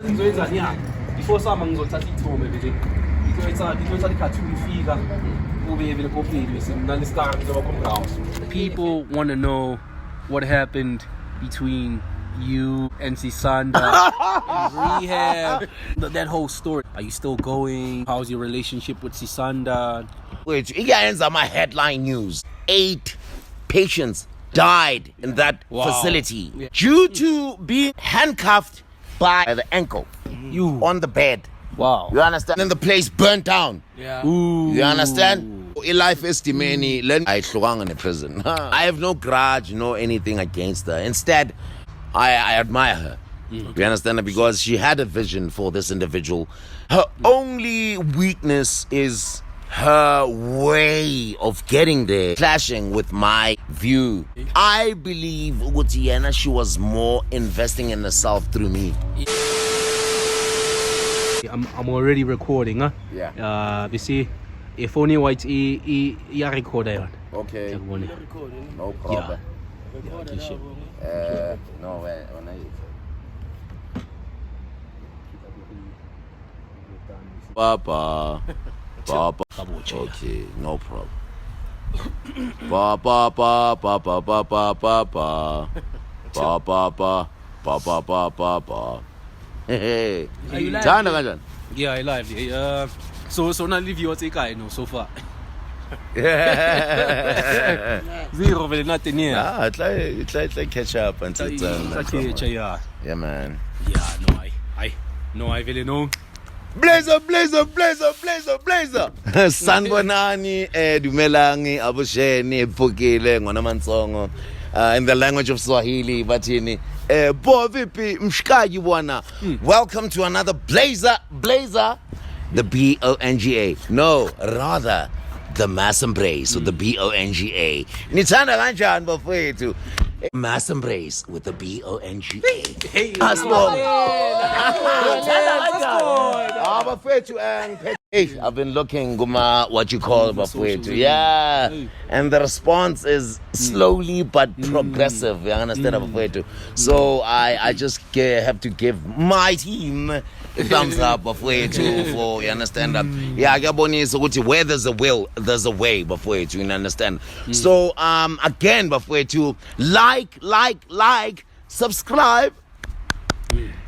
Before some ngizothatha ithome vele. Ngizothatha ikhathuni ifika. Ube vele kopili bese mina lesikhathi ngizoba khona. People want to know what happened between you and Sisanda in rehab. That whole story. Are you still going? How's your relationship with Sisanda? Wait, you guys are my headline news. 8 patients died in that facility due to being handcuffed by the ankle. You on the bed. Wow. You understand? And the place burnt down. Yeah. Ooh. You understand? Life is Timeni. I hlukanga in the prison. I have no grudge, no anything against her. Instead, I admire her. You understand? Because she had a vision for this individual. Her only weakness is her way of getting there, clashing with my view. I believe Ugutiana, she was more investing in herself through me. I'm already recording, huh? Yeah. You see, if only white I record it. Okay. No problem. No way. Papa. Okay, no problem. Hey. Tanda kanjani? Yeah, I live. So now leave you take I know so far. Zero vele nothing here. Try catch up until it's yeah, man. Yeah, no, I really know. Blazer. Sanbonani, Dumelangi, Abusheni, Pukile, Ngonamanzongo, in the language of Swahili, Batini. Bo vipi mshikaji bwana. Welcome to another Blazer, the Bonga. No, rather the mass embrace with the Bonga. Nithanda kanjani bafowethu? Mass embrace with the Bonga. Hey, I've been looking Guma, what you call bafowethu. Yeah. And the response is slowly but progressive. You understand bafowethu? So I just have to give my team a thumbs up bafowethu for, you understand that? Yeah, so where there's a will, there's a way bafowethu, you understand? So again bafowethu, like, subscribe,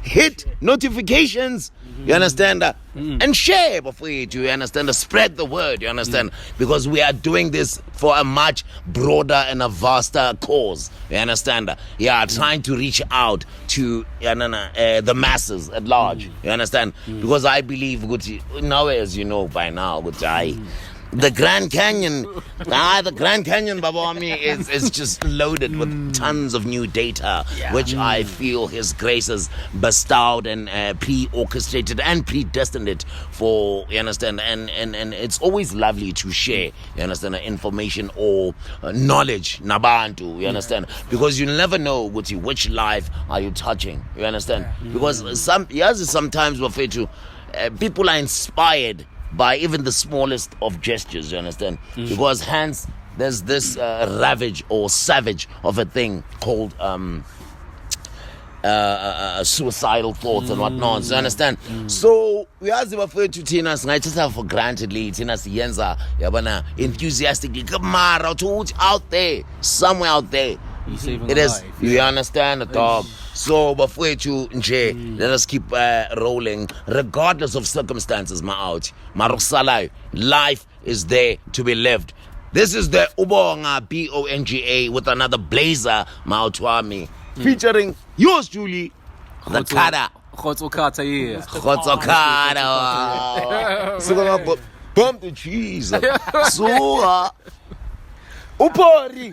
hit notifications, you understand, and share before you understand, spread the word, you understand, because we are doing this for a much broader and a vaster cause, you understand. Trying to reach out to the masses at large, you understand, because I believe now, as you know by now, the Grand Canyon, Babami, is just loaded with tons of new data, which I feel His Grace has bestowed and pre-orchestrated and predestined it for, you understand, and it's always lovely to share, you understand, information or knowledge, nabantu, you understand, because you never know which life are you touching, you understand, because sometimes people are inspired by even the smallest of gestures, you understand? Because hence there's this ravage or savage of a thing called suicidal thoughts and whatnot, you understand? So we ask them for to Tinas, I just have for grantedly Tinas Yenza Yabana enthusiastically come out there, somewhere out there. It is life, you understand the dog. So before you let us keep rolling regardless of circumstances. Life is there to be lived. This is the Bonga Bonga with another Blazer Mautwami featuring yours truly, the Kada Khotsokata, yeah. Khotsokata. So bump the cheese. So Upori!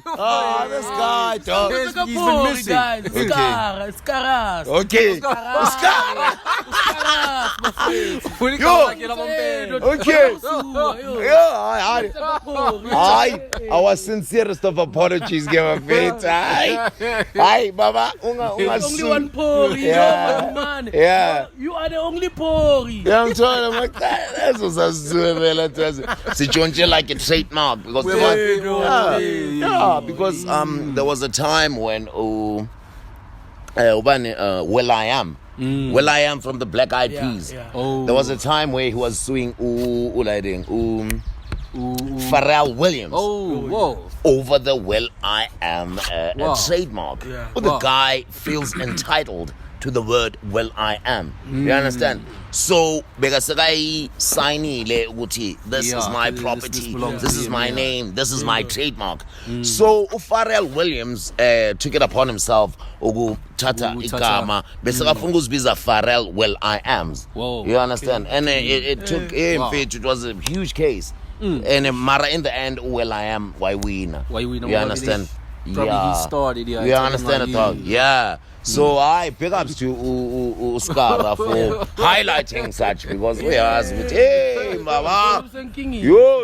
This guy, dog. He's been missing. Okay. Our sincerest of apologies, give a bit. Hi, Baba. Only one pori, man. Yeah. You are the only pori. Yeah, I'm telling him like that. That's what I was doing. See, like a trademark because because there was a time when where I am, Will I Am from the Black Eyed Peas. Oh. There was a time where he was suing Pharrell Williams. Oh, whoa. Over the Will I Am trademark. Yeah. Well, the guy feels entitled to the word Will I Am. You understand? So, bekasekai signile ukuthi this is my property, this is my name, this is my trademark. So, Pharrell Williams took it upon himself ukuthatha igama bese kafuna ukuzibiza Pharrell Will I Ams. Whoa. You understand? And it took him, it was a huge case. And Mara in the end, Will I Am, why winner? You understand? Probably he started, You understand the talk? Yeah. So I big ups to Skara for highlighting such because we are with hey mama. Yo.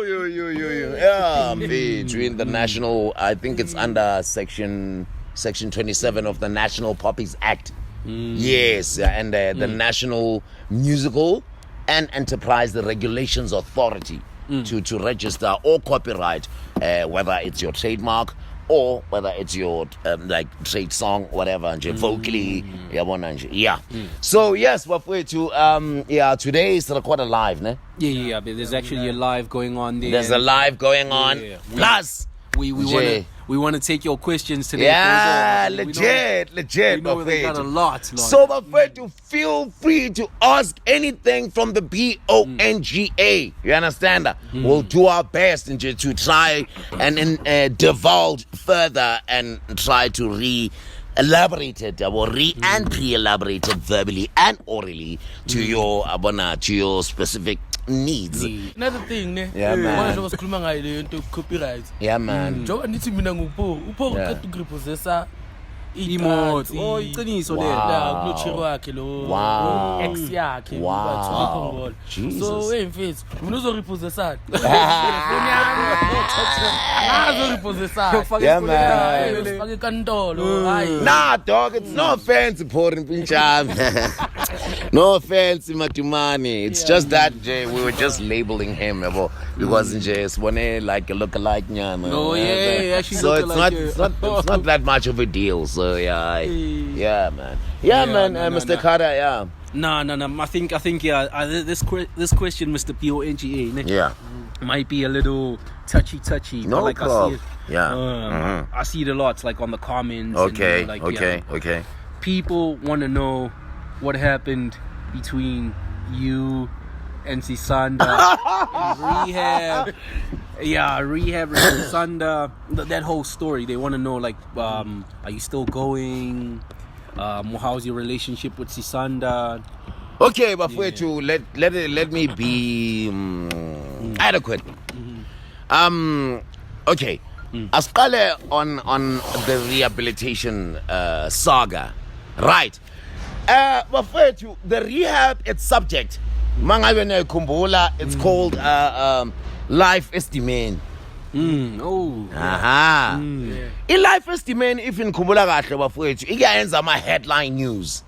Yeah, between the national, I think it's under section 27 of the National Poppies Act. Yes, and the National Musical and Enterprise the Regulations Authority to register or copyright whether it's your trademark or whether it's your like trade song, whatever, and vocally, yeah. So yes, we're to today is recorded live, ne? Yeah. But there's actually a live going on there. There's a live going on. Yeah. Plus, we want to take your questions today. yeah, We legit. know they got a lot. So, to feel free to ask anything from the Bonga. You understand that? We'll do our best to try and divulge further and try to elaborate it or pre-elaborate it verbally and orally to your specific needs. Another thing, ne? Yeah, man. One sikhuluma ngayo le nto copyright. Yeah, man. Njengoba nithi mina ngupho uqeda ukurepossessa imoto. Oh, iqiniso le. La kulochiro wakhe lo ex yakhe Wow. Jesus. So hey mfethu, mina uzorepossessa. Yeah, man. Ufake ikantolo. Hayi. Nah, dog, it's no offense, important pincham. No offense, Matumani. It's just that we were just labeling him because it's like a look-alike nyama. No, yeah, actually so it's not that much of a deal. So yeah, man. Yeah, man, Mr. Carter, yeah. No. I think this question, Mr. Bonga, might be a little touchy. No but like problem. I see it. Yeah. I see it a lot, like on the comments. Okay. And, Okay. People want to know what happened between you and Sisanda, REHAB. Yeah, REHAB and Sisanda. That whole story. They want to know, like, are you still going? How's your relationship with Sisanda? Okay, but let me be adequate. Okay. Asqale on the rehabilitation saga, right? But the rehab, its subject, Mangabene Kumbula, it's called life estimate. Aha. In life estimate, if in Kumbula kahle bafowethu, iyayenza ama headline news.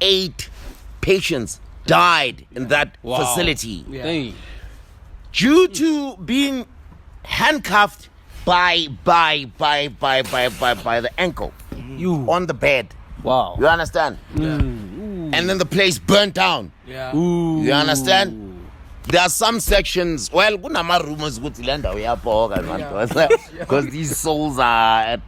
8 patients died in that facility due to being handcuffed by the ankle on the bed. Wow. You understand? And then the place burnt down. Yeah. You understand? There are some sections. Well, kunama rumors ukuthi le ndawo iyaphoka man, because these souls are at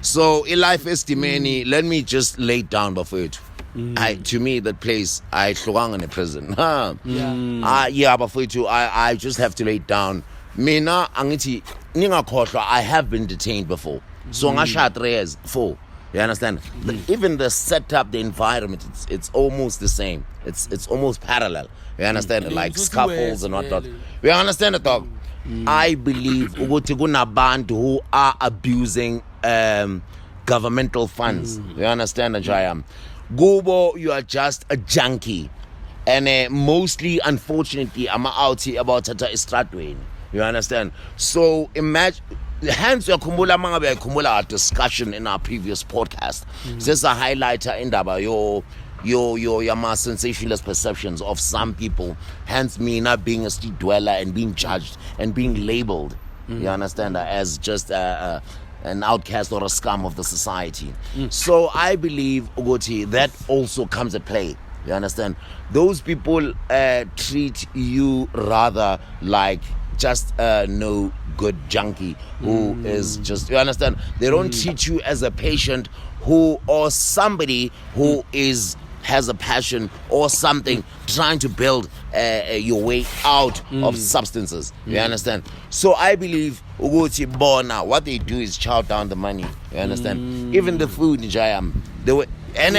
So in life estimate, let me just lay it down before it. To me, that place, I hlukanga in a prison. Before it, I just have to lay it down. Mina angithi ningakhohlwa, I have been detained before. So ngashaya 3 years, 4. You understand? Even the setup, the environment, it's almost the same. It's almost parallel. You understand? Like scaffolds and whatnot. You understand it, dog? I believe ukuthi kunabantu who are abusing governmental funds. You understand, Ajayam? Gubo, you are just a junkie. And mostly, unfortunately, I'm out here about Tata Stratway. You understand? So imagine. Hence, our discussion in our previous podcast. This is a highlighter in your sensationalist perceptions of some people. Hence, me not being a street dweller and being judged and being labeled. You understand, as just an outcast or a scum of the society. So I believe Ugoti, that also comes at play. You understand? Those people treat you rather like just no good junkie who is just, you understand? They don't treat you as a patient who or somebody who has a passion or something trying to build your way out of substances. You understand? So I believe Uguti Bona, what they do is chow down the money. You understand? Even the food in Jayam. They were and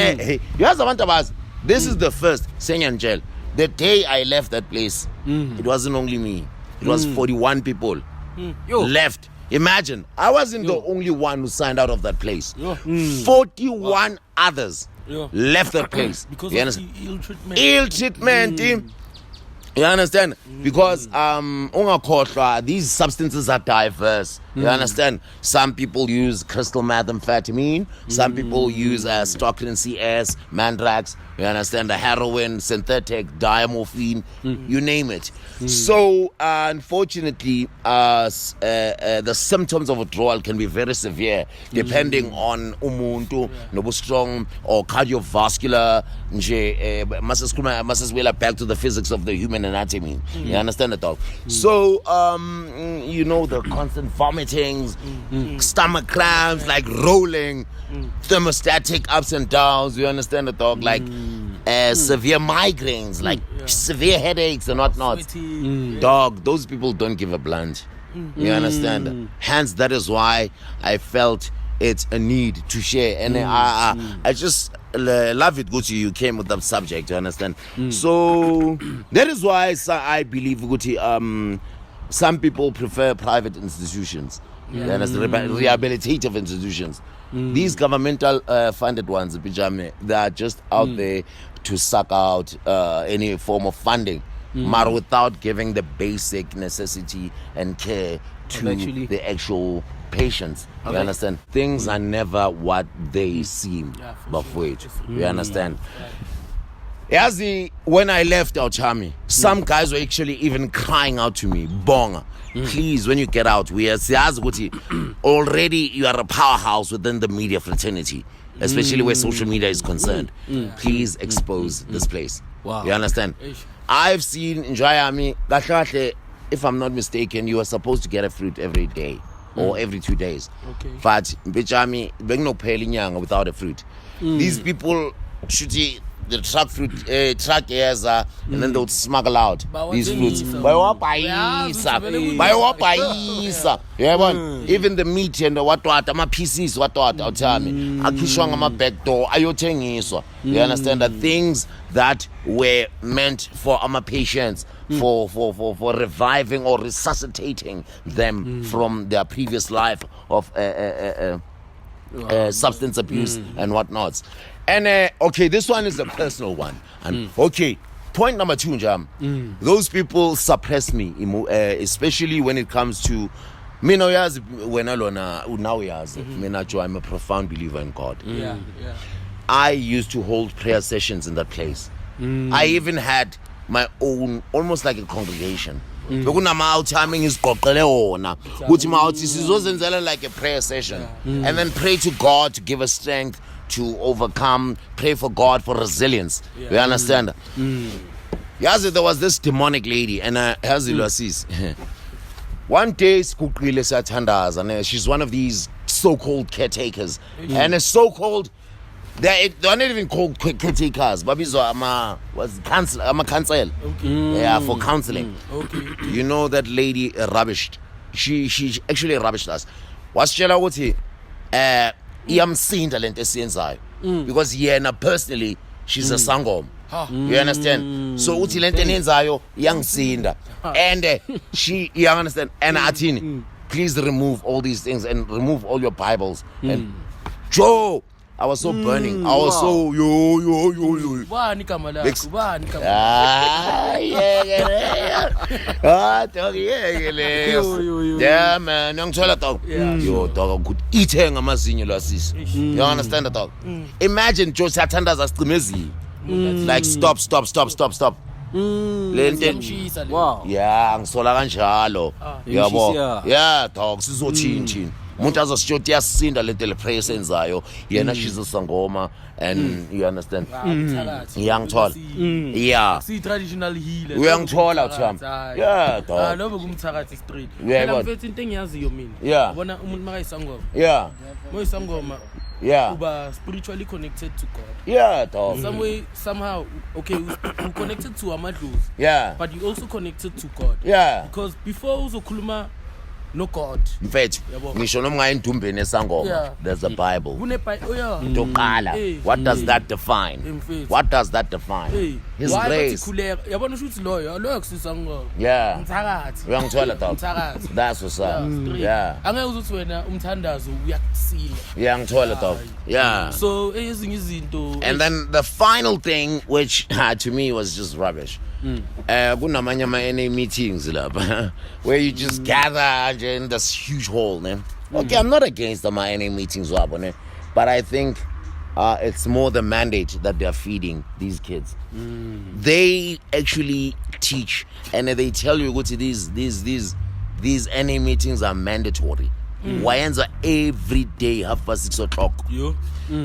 you have some us. This is the first Senyan jail. The day I left that place, it wasn't only me. It was 41 people left. Imagine, I wasn't the only one who signed out of that place. 41 others left that place. Because you of understand? the ill treatment. Ill treatment. You understand? Because these substances are diverse. You understand? Some people use crystal methamphetamine. Some people use Stockton CS, Mandrax. You understand? The heroin, synthetic, diamorphine, you name it. So, unfortunately, the symptoms of withdrawal can be very severe depending on umuntu, nobu strong or cardiovascular. Back to the physics of the human anatomy. You understand it, dog? So, you know, the constant vomitings, stomach cramps, like rolling, thermostatic ups and downs. You understand it, dog? Like severe migraines, like severe headaches and whatnot. Dog, those people don't give a blunt. You understand? Hence, that is why I felt it's a need to share. And I just love it, Gucci, you came with that subject, you understand? So, that is why I believe, Gucci, some people prefer private institutions. You understand? Rehabilitative institutions. These governmental funded ones, they are just out there to suck out any form of funding, but without giving the basic necessity and care to the actual patients. You understand? Things are never what they seem. You understand? When I left Auchami, some guys were actually even crying out to me, Bonga, please, when you get out, already you are a powerhouse within the media fraternity, especially where social media is concerned. Please expose this place. You understand? I've seen in Jayami, if I'm not mistaken, you are supposed to get a fruit every day or every 2 days. But Bijami, being no pale without a fruit. These people should see the truck airs and then they would smuggle out these fruits. Even the meat and the my pieces back door. You understand the things that were meant for our patients, for reviving or resuscitating them from their previous life of substance abuse and whatnots. And okay, this one is a personal one. And okay, point number 2, Jam. Those people suppress me, especially when it comes to me. Now, I'm a profound believer in God. I used to hold prayer sessions in that place. I even had my own, almost like a congregation. Timing is like a prayer session, and then pray to God to give us strength to overcome, pray for God for resilience. You understand? There was this demonic lady, and one day and she's one of these so-called caretakers, and a so-called they're not even called caretakers, but I'm a counsel. For counseling. You know that lady rubbished. She actually rubbished us. What's Jela Wuti? I'm seeing talent because personally she's a sangom. You understand? So Uti Lentenzayo young Sinda. And she you understand? And Atini, please remove all these things and remove all your Bibles. And Joe, I was so burning. I was so yo. Yeah, man. Young toilet dog. Yo, dog could eat hang a mazinho lassis. You understand the dog? Imagine Joe Satandas as Tumezi. Like stop. Wow. Yeah, I'm so kanjalo. Yeah, dog, sizo chin. umuntu azositsho ukuthi yasinda lento le prayer senzayo yena she's a sangoma and you understand iyangithola yeah si traditional healer uyangithola uthami yeah dog lobo kumthakathi straight Yeah, phela but- mfethu into engiyaziyo mina Yeah. ubona umuntu makayisangoma yeah moyisangoma yeah uba spiritually connected to God yeah dog some way somehow okay you connected to amadlozi yeah but you also connected to God yeah because before uzokhuluma no God mfethu Yabo. ngisho noma ngayendumbeni esangoma Yeah. there's a bible yeah toqala Hey. what does that define Mfethu. what does that define hey his why grace particular yabona ukuthi loyo kusisangoma yeah umthakathi uyangithola dog umthakathi that's what's up straight. yeah angeke uzuthi wena umthandazo uyakusila uyangithola dog yeah so ezinye izinto and then the final thing which to me was just rubbish kunamanye ama-NA meetings lapha where you just gather nje in this huge hall ne okay I'm not against ama-NA meetings wabo ne but I think it's more the mandate that they're feeding these kids they actually teach and they tell you ukuthi these NA meetings are mandatory wayenza every day 6:30 yo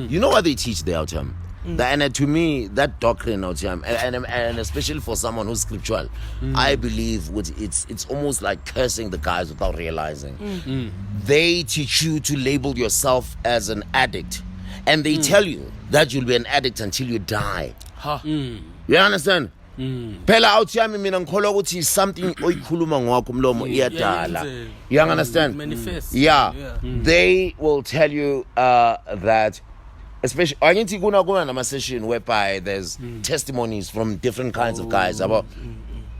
you know what they teach there Autam? And to me that doctrine Autam, and especially for someone who's scriptural I believe it's almost like cursing the guys without realizing they teach you to label yourself as an addict and they tell you that you'll be an addict until you die you understand phela awuthiyami mina ngikholwa ukuthi something oyikhuluma ngakho umlomo iyadala you understand manifest yeah they will tell you that especially angithi kuna nama session whereby there's testimonies from different kinds of guys about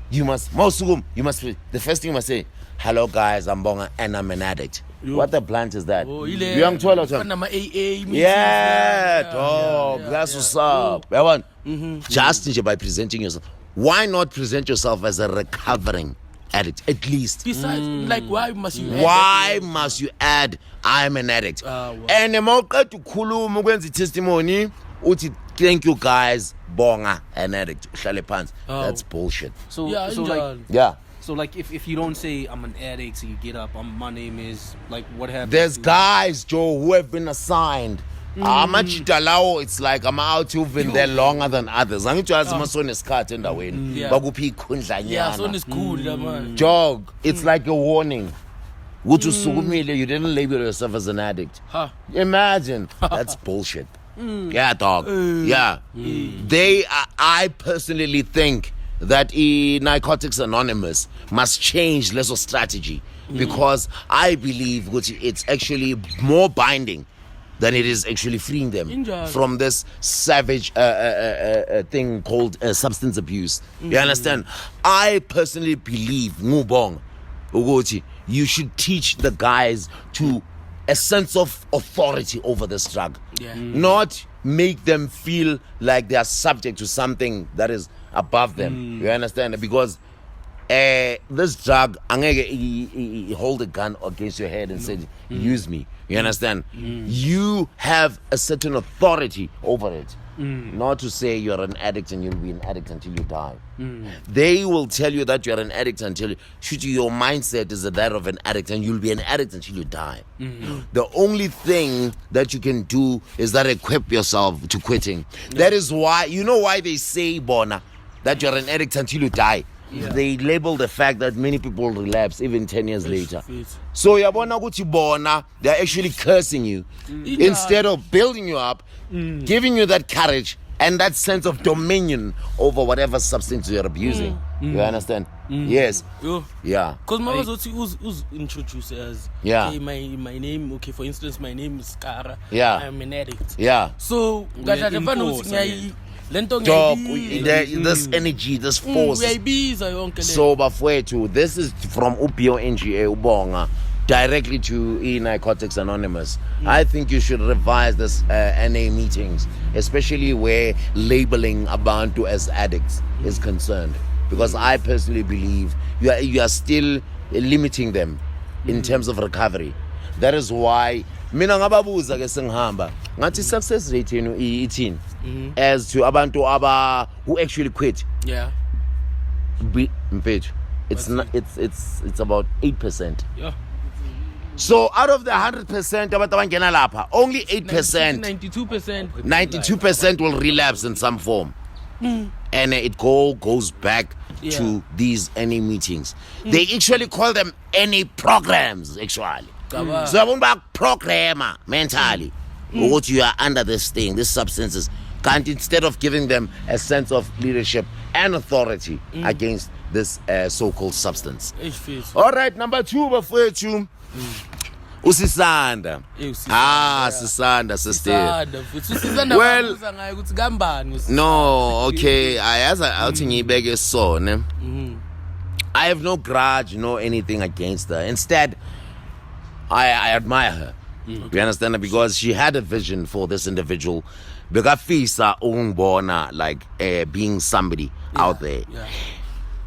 you must the first thing you must say hello guys I'm Bonga and I'm an addict what the blunt is that uyangithola nama AA yeah dog that's what's up yabona just nje by presenting yourself why not present yourself as a recovering addict at least besides like why must you add I'm an addict wow. And mawuqeda ukukhuluma ukwenza testimony uthi thank you guys Bonga an addict uhlale phansi that's bullshit So So like if you don't say I'm an addict, so you get up, my name is like what happens? There's guys, Joe, who have been assigned. Amachita lawo it's like I'm out who've been there longer than others. Angithi azimasone isikhathi endaweni. Bakuphi ikhundlanyana. Yeah, so it's cool man. Jog, it's like a warning. Ukuthi usukumile you didn't label yourself as an addict. Imagine. That's bullshit. Yeah, dog. Yeah. I personally think that Narcotics Anonymous must change leso strategy because I believe it's actually more binding than it is actually freeing them from this savage thing called substance abuse. You understand? I personally believe Ngubong Ugochi, you should teach the guys to a sense of authority over this drug. Not make them feel like they are subject to something that is above them. You understand? Because this drug angeke hold a gun against your head and say use me. You understand? You have a certain authority over it. Not to say you're an addict and you'll be an addict until you die. They will tell you that you're an addict until your mindset is that of an addict and you'll be an addict until you die. The only thing that you can do is that equip yourself to quitting. That is why, you know why they say, Bona, that you're an addict until you die. They label the fact that many people relapse even 10 years later. So yabona ukuthi bona, they're actually cursing you instead of building you up, giving you that courage and that sense of dominion over whatever substance you're abusing. You understand? Yes. Yeah. Because my was introduced as okay, my name, okay, for instance, my name is Kara. I'm an addict. So dog, this energy, this force. So bafowethu, this is from UPO NGA Ubonga directly to Narcotics Anonymous. I think you should revise this NA meetings, especially where labeling Abantu as addicts is concerned, because I personally believe you are still limiting them in terms of recovery. That is why mina ngababuza ke sengihamba ngathi success rate yenu ithini as to abantu who actually quit. Mfethu, it's about 8%. So out of the 100% abantu abangena lapha, only 8%, 92% will relapse in some form. And it goes back to these NA meetings. They actually call them NA programs, actually. So I want back programmer mentally. What you are under this thing, these substances. Can't, instead of giving them a sense of leadership and authority against this so-called substance. All right, number 2, before you. Sisanda. Sisanda, sister. Well, no, okay. I have no grudge, no anything against her. Instead, I admire her. You understand? Because she had a vision for this individual. Like being somebody out there.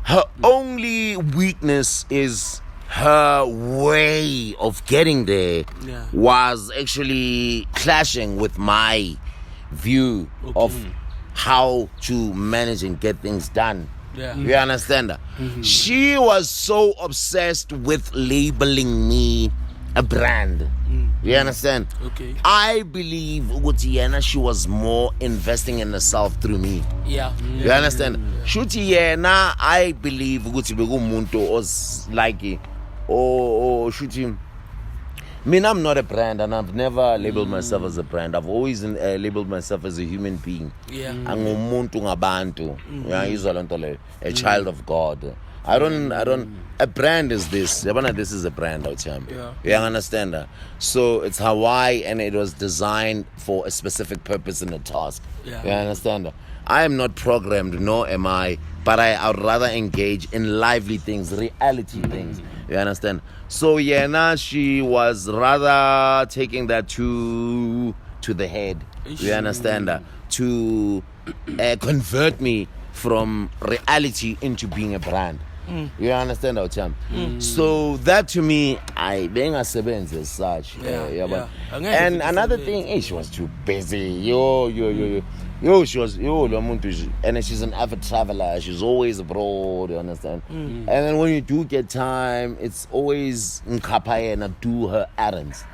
Her only weakness is her way of getting there was actually clashing with my view of how to manage and get things done. You understand that? She was so obsessed with labeling me a brand. You understand? Okay. I believe she was more investing in herself through me. You understand? Shuti I believe muntu was like shooting. I mean, I'm not a brand, and I've never labeled myself as a brand. I've always labeled myself as a human being. I'm a child of God. I don't. A brand is this. This is a brand, you understand that? So it's Hawaii, and it was designed for a specific purpose and a task. You understand that? I am not programmed, nor am I, but I would rather engage in lively things, reality things. You understand? So she was rather taking that to the head. You understand that? To convert me from reality into being a brand. You understand how champ? So that to me, I being a seven as such. And another thing, she was too busy. She was and she's an avid traveler. She's always abroad. You understand? And then when you do get time, it's always in Kapaya and do her errands.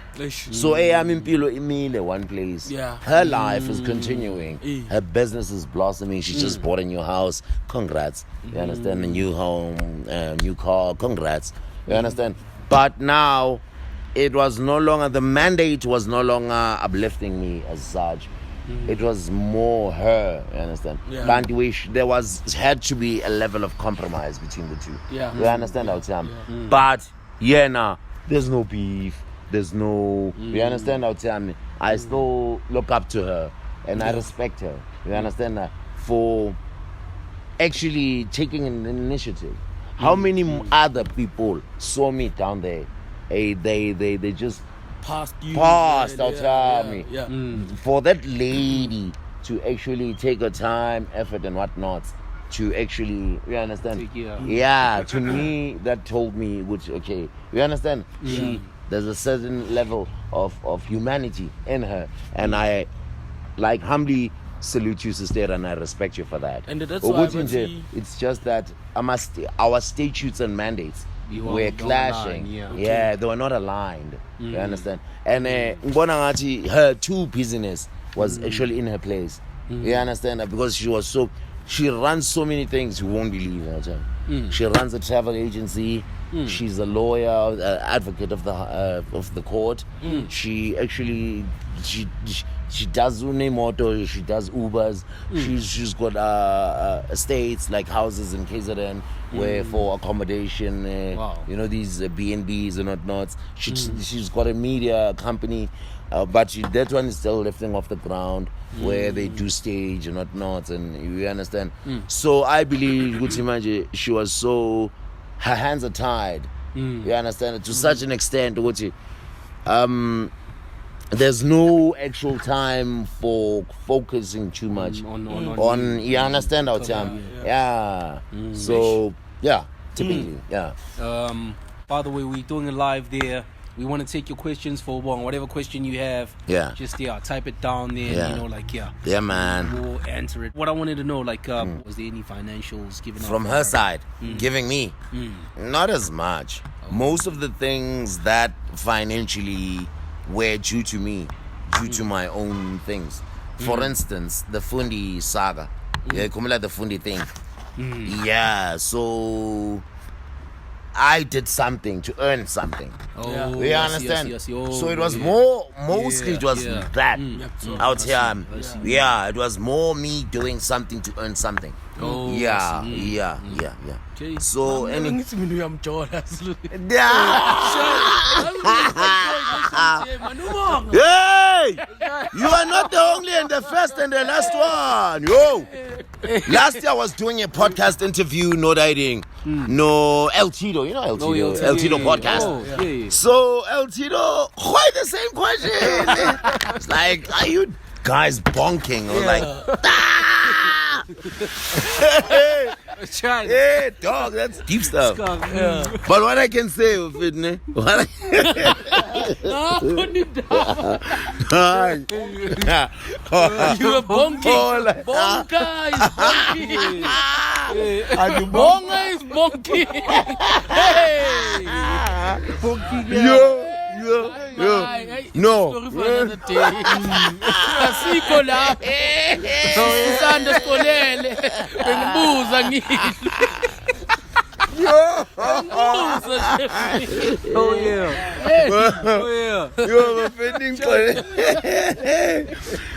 So I'm in Pilo Emile, one place. Her life is continuing. Her business is blossoming. She just bought a new house. Congrats. You understand? A new home, new car. Congrats. You understand? But now, it was no longer, the mandate was no longer uplifting me as such. It was more her, you understand? But there had to be a level of compromise between the two. You understand how I'm? But there's no beef. There's no, you understand how I'm? I still look up to her and I respect her. You understand that? For actually taking an initiative. How many other people saw me down there? They just passed out me. For that lady to actually take her time, effort and whatnot to actually, you understand? To me that told me, which you understand? There's a certain level of humanity in her, and I humbly salute you, sister, and I respect you for that. And that's why it's just that our statutes and mandates were clashing. They were not aligned. You understand? And her true business was actually in her place. You understand? Because she runs so many things you won't believe. She runs a travel agency. She's a lawyer, advocate of the court. She actually she does moto. She does Ubers. She's got estates like houses in KZN where for accommodation. These B&Bs and whatnot. She's got a media company, but that one is still lifting off the ground where they do stage and whatnot. And you understand. So I believe she was so. Her hands are tied. You understand? To such an extent, there's no actual time for focusing too much on you understand how time? So typically. By the way, we're doing a live there we want to take your questions for Bonga. Whatever question you have, just type it down there. Yeah. Yeah, man. We'll answer it. What I wanted to know, was there any financials given from her side? Giving me? Not as much. Most of the things that financially were due to me, due to my own things. For instance, the Fundi saga. Yeah, Kumula the Fundi thing. Yeah, so I did something to earn something. Oh, you understand? Yes. So it was mostly it was that out here. Yeah, it was more me doing something to earn something. Oh, yeah. Okay. So Hey, you are not the only and the first and the last one. Yo, last year I was doing a podcast interview, no dating, no El Tito. You know El Tito, El Tito podcast. So El Tito, quite the same question. It's like, are you guys bonking? I was like, hey, dog, that's deep stuff. But what I can say with it, you were bonking. Bonga is bonking. Bonga is bonking. Hey. No. Story for another day. Asiko la. Sisanda skolele. Bengibuza ngile. Oh yeah. You're offending.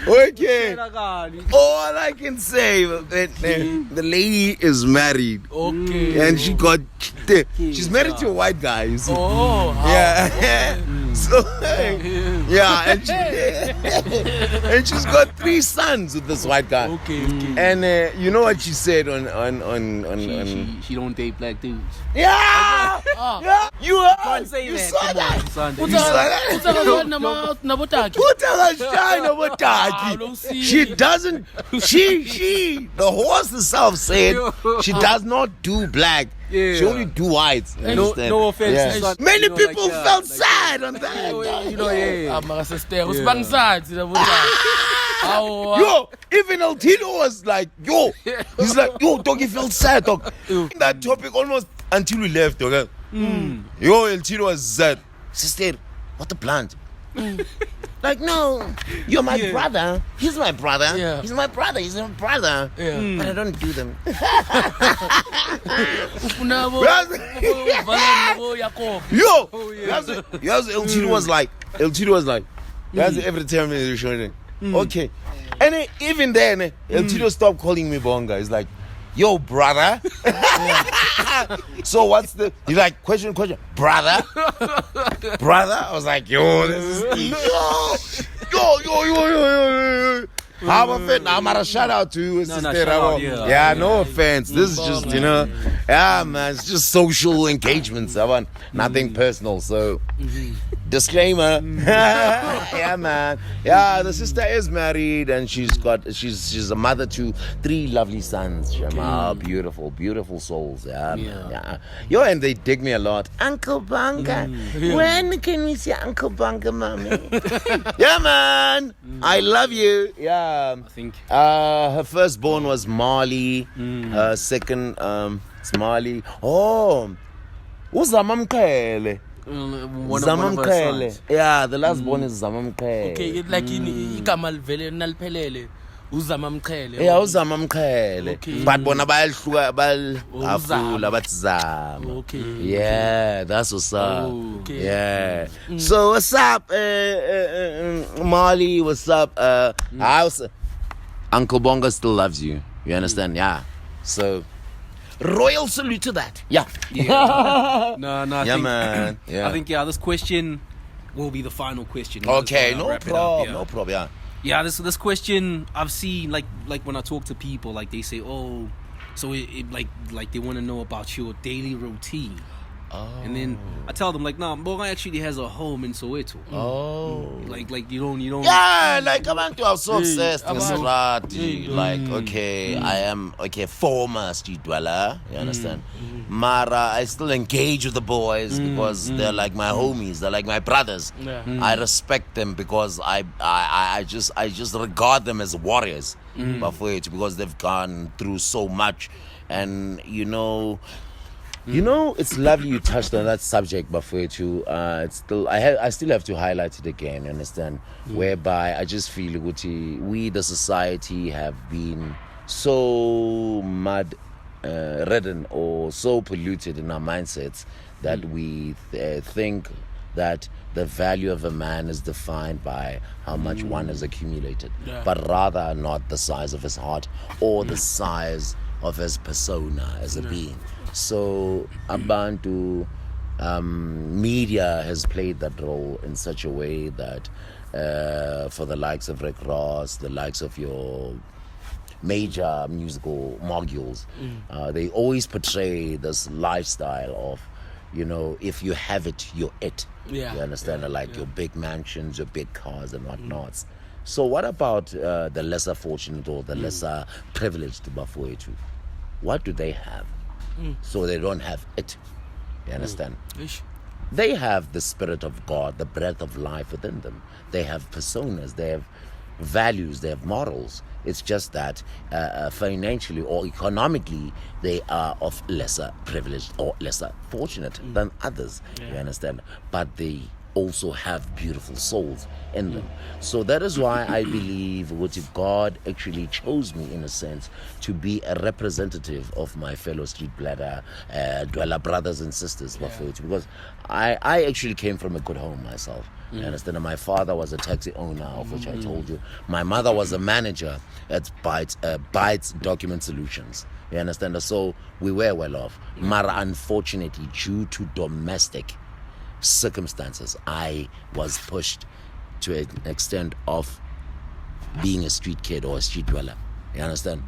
Okay. All I can say, the lady is married. Okay. And she's married to a white guy. You see. Oh. Yeah. So and she's got 3 sons with this white guy. Okay. And you know what she said on she don't date black dudes. Yeah. You heard. Say You that. saw Come that. on, Sunday. You saw that. She doesn't. She. The horse herself said she does not do black. She only do whites. No offense. Yeah. Many people felt sad on that. Yo, even El Tito was like, he's like, dog, he felt sad, dog. That topic almost until we left, dog. Yo, El Tito was sad. Sister, what the plant? Like, no, you're my brother. He's my brother. Yeah. He's my brother. He's my brother. Yeah. But I don't do them. Yo, El Tito was like, that's every time they're showing. Okay. And even then, El Tito stopped calling me Bonga. He's like, yo, brother. So what's he's like, question, brother? I was like, yo, this is yo. I'm a shout out to you, sister. No offense. This is just, man, it's just social engagements. I want nothing personal. So, disclaimer. Yeah, man. Yeah, the sister is married and she's a mother to 3 lovely sons. Beautiful souls. Yeah. Yo, and they dig me a lot. Uncle Bonga. When can we see Uncle Bonga, mommy? Yeah, man. I love you. Yeah. I think her firstborn was Marley. Her second it's Marley. Oh, Uzamamkele. One of her sons. Yeah, the last born is Zamamkele. Okay, it's like igama livele naliphelele uzamamqhele. Yeah, uzamamqhele. Okay. But bona bayahluka afula bathi zama. Okay. Yeah, that's what's up. Okay. Yeah. So what's up, Marley? What's up? Uncle Bonga still loves you. You understand? Yeah. So royal salute to that. Yeah. No. Yeah, man. Yeah. I think this question will be the final question. Okay, no problem. Yeah. Yeah, this question I've seen like when I talk to people, like they say, oh, so it like they want to know about your daily routine. And then I tell them like, nah, Bonga actually has a home in Soweto. Like you don't. Yeah, like abantu are so obsessed with Srati. Like, okay, I am former street dweller. You understand? Mara, I still engage with the boys because they're like my homies. They're like my brothers. I respect them because I just regard them as warriors. Because they've gone through so much, and it's lovely you touched on that subject, Bafwetu. I still have to highlight it again, you understand? Whereby I just feel we, the society, have been so mud ridden or so polluted in our mindsets that we think that the value of a man is defined by how much one has accumulated, but rather not the size of his heart or the size of his persona as a being. So Abantu media has played that role in such a way that for the likes of Rick Ross, the likes of your major musical moguls, they always portray this lifestyle of, if you have it, you're it. You understand? Your big mansions, your big cars and whatnots. So what about the lesser fortunate or the lesser privileged Bafwetu? What do they have? So they don't have it. You understand? They have the Spirit of God, the breath of life within them. They have personas, they have values, they have morals. It's just that financially or economically, they are of lesser privileged or lesser fortunate than others. You understand? But they also have beautiful souls in them. So that is why I believe God actually chose me, in a sense, to be a representative of my fellow street dweller brothers and sisters. Because I actually came from a good home myself. You understand? And my father was a taxi owner, of which I told you. My mother was a manager at Bytes Document Solutions. You understand? So we were well off. Mara, unfortunately, due to domestic circumstances, I was pushed to an extent of being a street kid or a street dweller. You understand?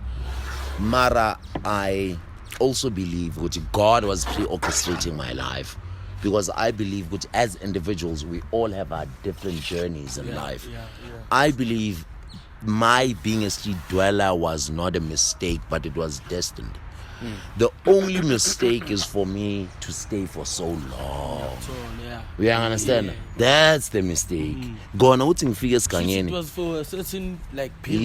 Mara, I also believe God was pre-orchestrating my life, because I believe as individuals we all have our different journeys in life. I believe my being a street dweller was not a mistake, but it was destined. The only mistake is for me to stay for so long. You understand? That's the mistake. Gona uthi ngifike esigangeni. It was for a certain period.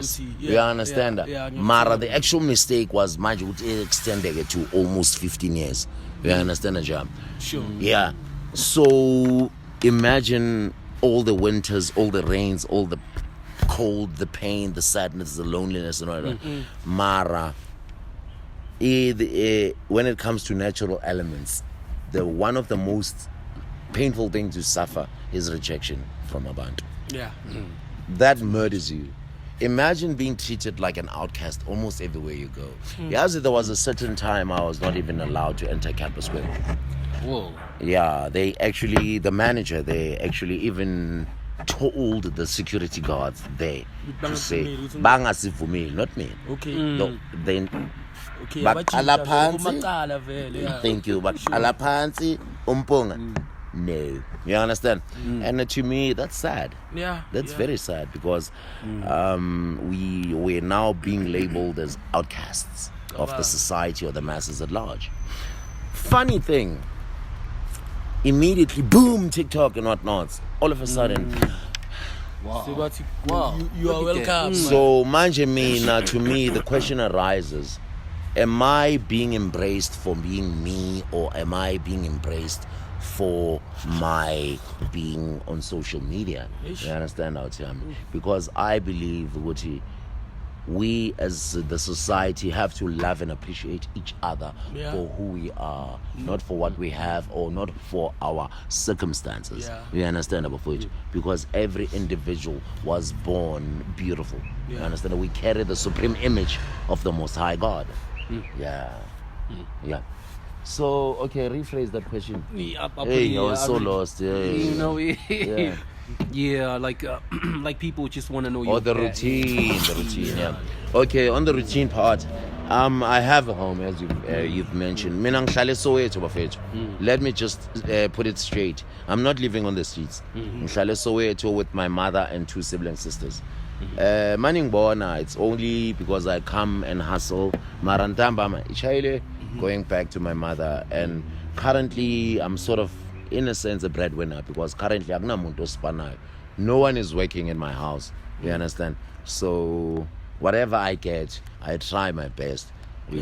Yes. You understand that? Mara, the actual mistake was manje ukuthi extended to almost 15 years. You understand the job? Sure. Yeah. So imagine all the winters, all the rains, all the cold, the pain, the sadness, the loneliness and all that. Mara, when it comes to natural elements, one of the most painful things to suffer is rejection from abantu. That murders you. Imagine being treated like an outcast almost everywhere you go. There was a certain time I was not even allowed to enter Campus Square. Whoa. Yeah, the manager, they actually even told the security guards there to say, "Bangasivumeli," not me. Okay. No, then. Okay, Baqala phansi. Thank you. Baqala phansi umponga. No. You understand? And to me, that's sad. That's very sad, because we're now being labeled as outcasts of the society or the masses at large. Funny thing, immediately, boom, TikTok and whatnot. All of a sudden, wow. You are welcome. So, to me, the question arises, am I being embraced for being me, or am I being embraced for my being on social media? You understand how to me? Because I believe we as the society have to love and appreciate each other for who we are, not for what we have or not for our circumstances. You understand about it? Because every individual was born beautiful. You understand? We carry the supreme image of the Most High God. Yeah. So, okay, rephrase that question. I was so lost. Yeah, like like people just want to know your Or the routine, yeah. Okay, on the routine part, I have a home, as you've mentioned. Mina ngihlala eSoweto bafethu. Let me just put it straight. I'm not living on the streets. Ngihlala eSoweto with my mother and 2 sibling sisters. Maningibona, it's only because I come and hustle. Marantamba ichayile, going back to my mother, and currently I'm sort of, in a sense, a breadwinner, because currently akunamuntu osipanayo. No one is working in my house. You understand? So whatever I get, I try my best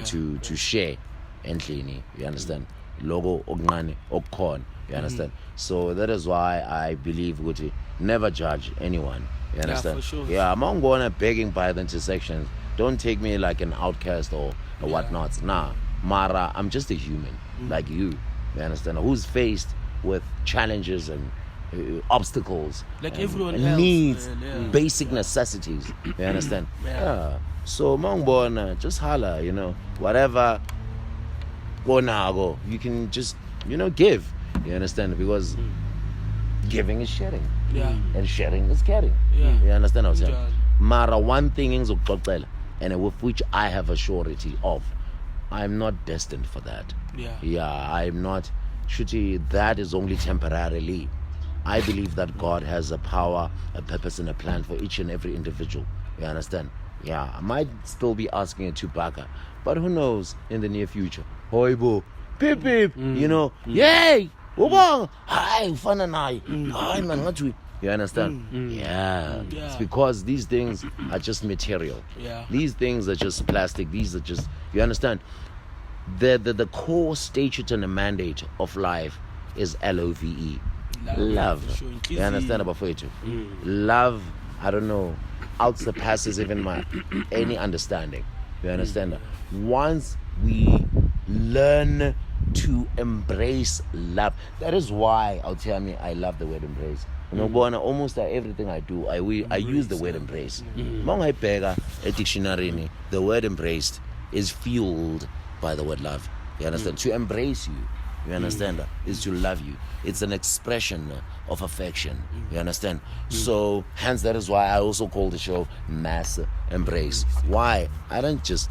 to share endlini. You understand? Logo okungane okukhona. You understand? So that is why I believe ukuthi never judge anyone. You understand? Yeah, for sure. Yeah, I'm not going begging by the intersections. Don't take me like an outcast or whatnot. Nah, Mara, I'm just a human like you. You understand? Who's faced with challenges and obstacles, like and everyone else, needs, basic necessities. You understand? Yeah. So Mongbona, just holla, whatever go, you can just, give. You understand? Because giving is sharing. Yeah. And sharing is caring. Yeah. You understand what I'm saying? Mara, one thing is and with which I have a surety of, I'm not destined for that. Yeah, I'm not. Shuti, that is only temporarily. I believe that God has a power, a purpose, and a plan for each and every individual. You understand? Yeah, I might still be asking a Chewbacca, but who knows in the near future? Hoibo, beep beep, yay, Bonga, hi, fananai, hi man, what you? You understand? Yeah. It's because these things are just material. Yeah. These things are just plastic. These are just, you understand? The core statute and the mandate of life is LOVE. Love. Sure. You understand about it? Love, I don't know, outsurpasses even my any understanding. You understand that? Once we learn to embrace love, that is why I'll tell me I love the word embrace. Almost everything I do, I use the word embrace. A dictionary, the word embraced is fueled by the word love. You understand? To embrace you understand, is to love you. It's an expression of affection. You understand? So hence that is why I also call the show Mass Embrace. Why? I don't just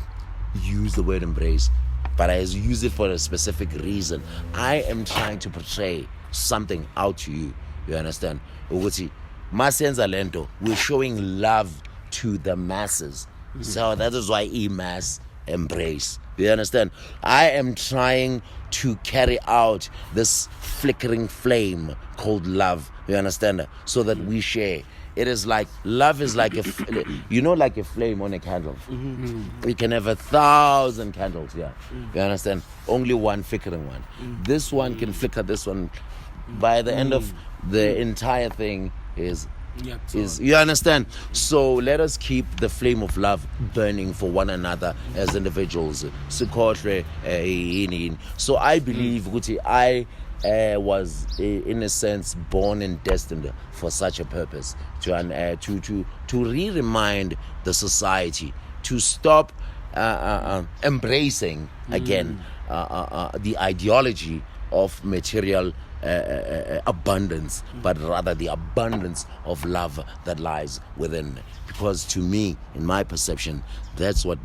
use the word embrace, but I use it for a specific reason. I am trying to portray something out to you. You understand? Masenza lento, we're showing love to the masses. So that is why mass embrace. You understand? I am trying to carry out this flickering flame called love. You understand? So that we share. It is like, love is like like a flame on a candle. We can have 1,000 candles, You understand? Only one flickering one. This one can flicker this one. By the end of the entire thing is you understand? So let us keep the flame of love burning for one another as individuals. So I believe Guti, I was in a sense born and destined for such a purpose, to re-remind the society to stop embracing again the ideology of material abundance, but rather the abundance of love that lies within. Because to me, in my perception, that's the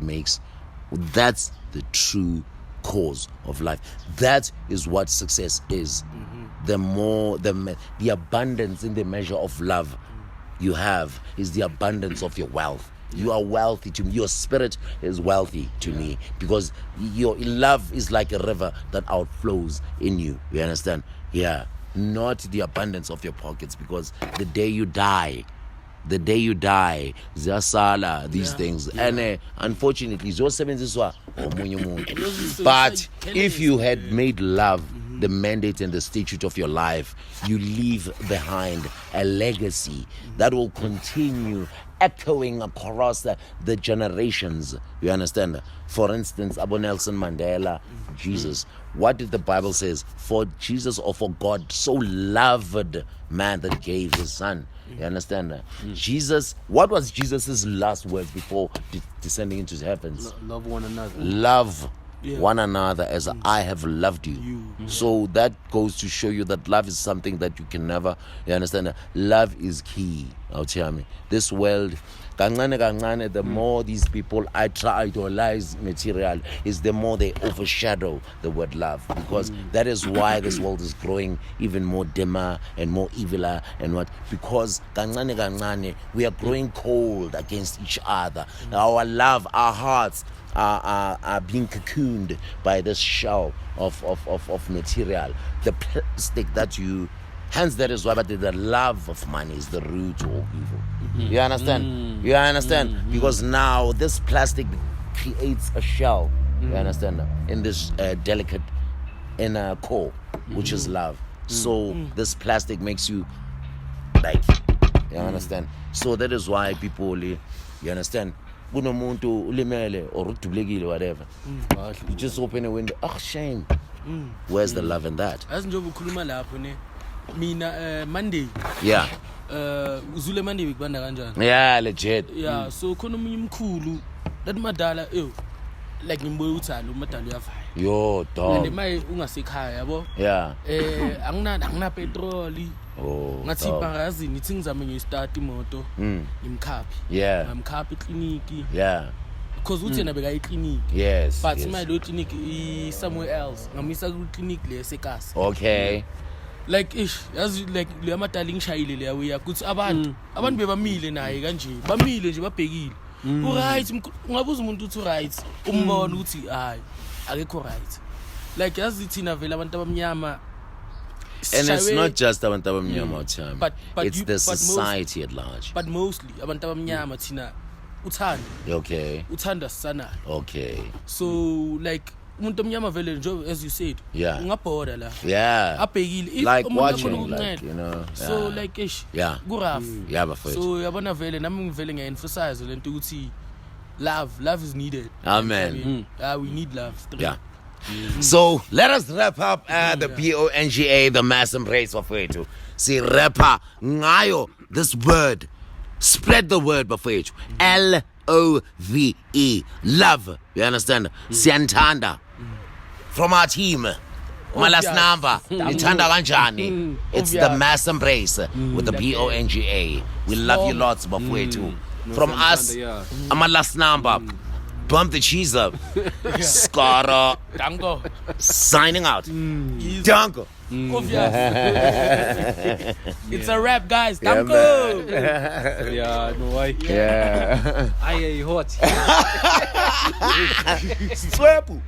true cause of life. That is what success is. The abundance in the measure of love you have is the abundance of your wealth. You are wealthy to me. Your spirit is wealthy to me, because your love is like a river that outflows in you. You understand? Yeah. Not the abundance of your pockets, because the day you die, ziyasala these things. And unfortunately, but if you had made love the mandate and the statute of your life, you leave behind a legacy that will continue echoing across the generations. You understand? For instance, Abu Nelson Mandela, Jesus. What did the Bible says? For Jesus, or for God so loved man that gave his son. You understand? Jesus, what was Jesus' last words before descending into the heavens? Love one another. Love one another as I have loved you. So that goes to show you that love is something that you can never, you understand? Love is key. This world, the more these people idolize material, is the more they overshadow the word love. Because that is why this world is growing even more dimmer and more eviler and what? Because we are growing cold against each other. Our love, our hearts are being cocooned by this shell of material. The plastic that you... Hence, that is why the love of money is the root to all evil. You understand? You understand? Because now this plastic creates a shell, you understand, in this delicate inner core, which is love. So this plastic makes you like, you understand? So that is why people, you understand, kunomuntu ulimele or udubulekile whatever, you just open a window, shame. Where's the love in that? Mina Monday. Yeah. Uzule Monday bikubanda kanjani? Yeah, legit. Yeah, so khona umunye umkhulu that madala like ngimboya uthalo umadala uyafaya. Yo, dog. And maye ungasekhaya yabo. Yeah. Angina petrol. Oh. Ngathi bangazini nithi ngizame ngistart imoto. Ngimkhaphi. Yeah. Ngamkhaphi clinic. Yeah. Because uthena beka clinic. Yes. But my lo clinic is somewhere else. Ngamisa ku clinic le esekasi. Okay. Like as like le amadala ngishayile le yawe ukuthi abantu bebamile naye kanje bamile nje babhekile right ungabuza umuntu uthi right umbona ukuthi hayi akekho right like yazi thina vele abantu abamnyama. And it's not just abantu abamnyama time, but it's the society at large. But mostly abantu abamnyama thina uthanda. Okay. Uthanda sana. Okay. So like umuntu omnyama vele nje as you said, ungabhoda la. Yeah. Abhekile like watching, like, you know. So like go rough. Yeah, bafethu. So yabona vele nami ngivele ngiya-emphasize lento ukuthi love is needed. Amen. We need love. Yeah. So let us wrap up the Bonga, the mass embrace bafethu. See rapper ngayo this word. Spread the word bafethu. LOVE, love. You understand? Sisanda. From our team. My last number. Nithanda kanjani? It's the mass embrace with the Bonga. We love you lots bafethu. From us, my last number. Bump the cheese up. Skara. Danko. Signing out. Danko. It's a rap, guys. Danko. Yeah, no way. Yeah. Ai hot. Swepu.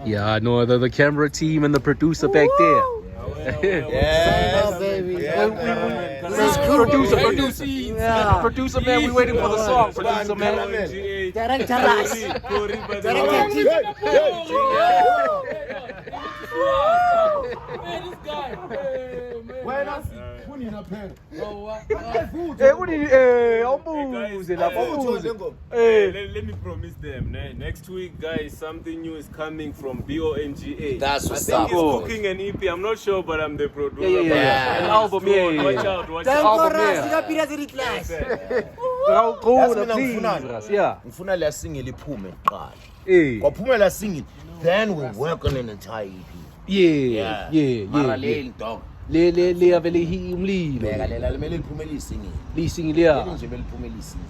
Yeah, no, the camera team and the producer back there. Yeah, baby. Producer man, we waiting for the song. Producer man. Let me promise them. Next week, guys, something new is coming from Bonga. That's what's I up. think he's cooking an EP. I'm not sure, but I'm the producer. Yeah. An album, yeah. Watch out, watch Danko out. Ngifuna la single iphume kuqala. Kwaphuma la single, then we work on an entire EP. Yeah. Parallel dog. Le avele umlilo. Beka lela limele liphume lisingle. Lisingle ya. Nje beliphume lisingle.